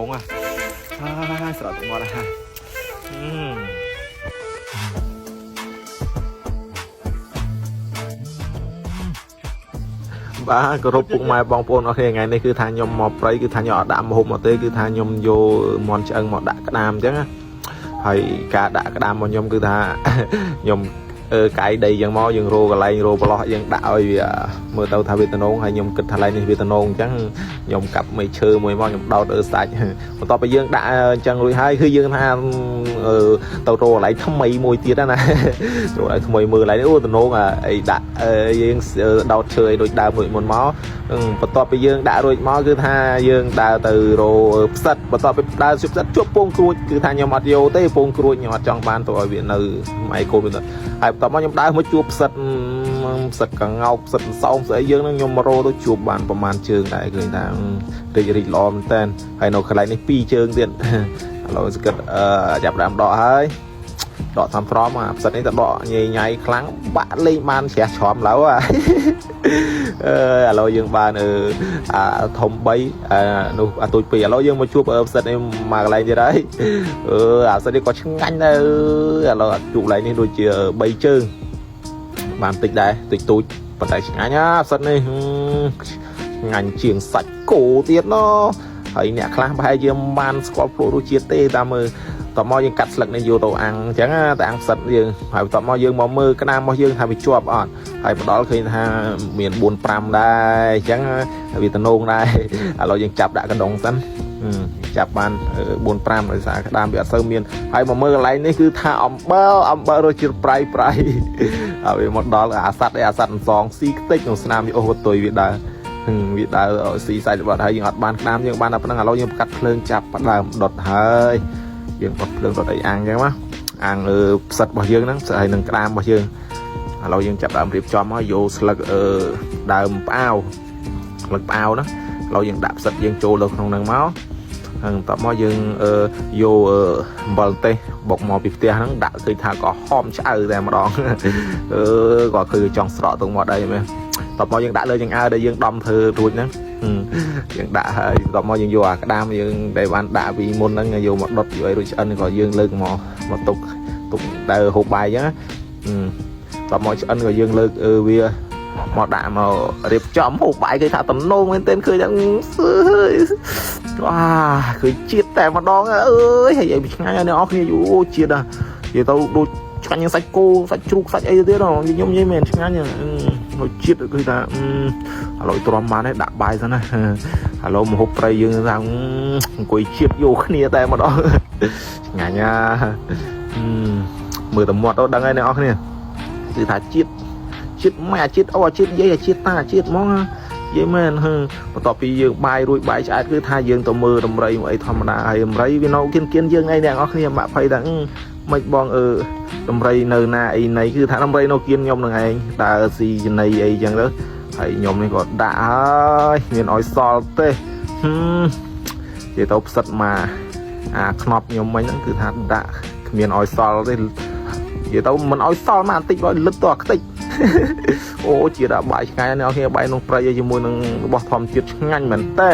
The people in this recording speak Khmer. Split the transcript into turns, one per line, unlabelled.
ងស្រត់មកហើយបាទគោរពពុកម៉ែបងប្អូនអរគ្នាថ្ងៃនេះគឺថាខ្ញុំមកព្រៃគឺថាខ្ញុំអត់ដាក់មហូបមកទេគឺថាខ្ញុំយកមន់ឆ្អឹងមកដាក់ក្តាមអញ្ចឹងហើយការដាក់ក្តាមរបស់ខ្ញុំគឺថាខ្ញុំកាយដីយ៉ាងមកយើងរោកន្លែងរោប្រឡោះយើងដាក់ឲ្យវាមើលទៅថាវាតំណងហើយខ្ញុំគិតថាឡើយនេះវាតំណងអញ្ចឹងខ្ញុំកាប់មេឈើមួយមកខ្ញុំដោតសាច់បន្ទាប់ពីយើងដាក់អញ្ចឹងរួចហើយគឺយើងថាទៅរោកន្លែងថ្មីមួយទៀតណារោកឲ្យថ្មីមើលកន្លែងនេះអូតំណងអីដាក់យើងដោតឈើឲ្យដូចដើមមួយមុនមកបន្ទាប់ពីយើងដាក់រួចមកគឺថាយើងដើរទៅរោផ្សិតបន្ទាប់ពីដើរជប់ផ្សិតជួបពងគ្រួចគឺថាខ្ញុំអត់យកទេពងគ្រួចខ្ញុំអត់ចង់បានទៅឲ្យវានៅឯកូនវាទៅហើយបន្ទាប់មកខ្ញុំដើរមកជួបផ្សិតកងោកផ្សិតសោមស្អីយើងនឹងខ្ញុំមករោទៅជួបបានប្រហែលជើងដែរឃើញថារីកល្អមែនតើហើយនៅកន្លែងនេះ2ជើងទៀតឥឡូវស្កិតចាប់ដើមដកហើយដកតាមព្រមផ្សិតនេះទៅដកញ៉ៃខ្លាំងបាក់លេងបានជ្រះច្រំឡូវឥឡូវយើងបានធំ3នោះទូច2ឥឡូវយើងមកជួបផ្សិតនេះមកកន្លែងទៀតហើយផ្សិតនេះក៏ឆ្ងាញ់ដែរឥឡូវជួបកន្លែងនេះដូចជា3ជើងបានតិចដែរតិចទូចប៉ុន្តែឆ្ងាញ់ផ្សិតនេះឆ្ងាញ់ជាងសាច់គោទៀតណហើយអ្នកខ្លះប្រហែលជាបានស្គាល់ព្រោះរសជាតិទេតាមមើលតមកយើងកាត់ស្លឹកនេះយកទៅអាំងអញ្ចឹងតែអាំងផ្សិតយើងហើយបន្ទាប់មកយើងមកមើលក្តាមរបស់យើងថាវាជាប់អត់ហើយមកដល់ឃើញថាមាន4 5ដែរអញ្ចឹងវាតំណងដែរឥឡូវយើងចាប់ដាក់កណ្ដុងសិនចាប់បាន4 5ដោយសារក្តាមវាអត់សូវមានហើយមកមើលកន្លែងនេះគឺថាអំបិលរសជាតិប្រៃហើយមកដល់អាសัตว์អន្សងស៊ីខ្ទេចក្នុងស្នាមវាអូសទុយវាដើរស៊ីសាច់របស់ហើយយើងអត់បានក្តាមយើងបានតែប៉ុណ្្នឹងឥឡូវយើងកាត់ភ្លើងចាប់ដើមដុតហើយយើងបត់ភ្លើងដុតអីអាំងអញ្ចឹងណាអាំងផ្សិតរបស់យើងហ្នឹងហើយនឹងក្តាមរបស់យើងឥឡូវយើងចាប់ដើមរៀបចំមកយកស្លឹកដើមផ្អាវស្លឹកផ្អាវណាឥឡូវយើងដាក់ផ្សិតយើងចូលទៅក្នុងហ្នឹងមកហើយបន្ទាប់មកយើងយកអំបិលទេសបុកមកពីផ្ទះហ្នឹងដាក់ឃើញថាក៏ហមឆ្អៅតែម្ដងក៏គឺចង់ស្រក់ទៅមកដីមែនបន្ទាប់មកយើងដាក់លើចង្អើដែលយើងដំធ្វើរួចហ្នឹងយើងដាក់ហើយបន្ទាប់មកយើងយកអាក្តាមយើងដែលបានដាក់ពីមុនហ្នឹងយកមកដុតយកឲ្យរួចឆ្អិនក៏យើងលើកមកទុកដើរហូបបាយអញ្ចឹងបន្ទាប់មកឆ្អិនក៏យើងលើកវាមកដាក់មករៀបចំហូបបាយគេថាតំណងមែនទែនឃើញហ្នឹងឃើញជាតិតែម្ដងអើយហើយឲ្យឆ្ងាញ់ហើយអ្នកនរគ្នាអូជាតិនិយាយទៅដូចឆ្ងាញ់សាច់គោសាច់ជ្រូកសាច់អីទៅទៀតខ្ញុំនិយាយមែនឆ្ងាញ់ហើយជាតិគឺថាឥឡូវទ្រាំបានហើយដាក់បាយសិនណាឥឡូវមកហូបព្រៃយើងថាអង្គុយជាតិយកគ្នាតែម្ដងឆ្ងាញ់មើលតែមាត់ដឹងហើយអ្នកនរគ្នាគឺថាជាតិម៉ែជាតិអូជាតិនិយាយជាតិតាជាតិហ្មងនិយាយមែនបន្ទាប់ពីយើងបាយរួចបាយឆ្អែតគឺថាយើងទៅមើលដំរីអីធម្មតាហើយដំរីវានៅគៀនយើងអីអ្នកនរគ្នាបាក់ភ័យថាមិនបងដំរីនៅណាអីណីគឺថាដំរីនៅគៀនខ្ញុំនឹងឯងដើរស៊ីចំណីអីចឹងទៅហើយខ្ញុំនេះក៏ដាក់ហើយមានអោយសល់ទេនិយាយទៅផ្សិតមកអាខ្នប់ខ្ញុំមិញហ្នឹងគឺថាដាក់គ្មានអោយសល់ទេនិយាយទៅមិនអោយសល់មកបន្តិចបើលឹកទៅអាខ្ទេចអូជាដាក់បាយឆ្ងាញ់អ្នកនរគ្នាបាយក្នុងព្រៃជាមួយនឹងរបស់ធម្មជាតិឆ្ងាញ់មែនតើ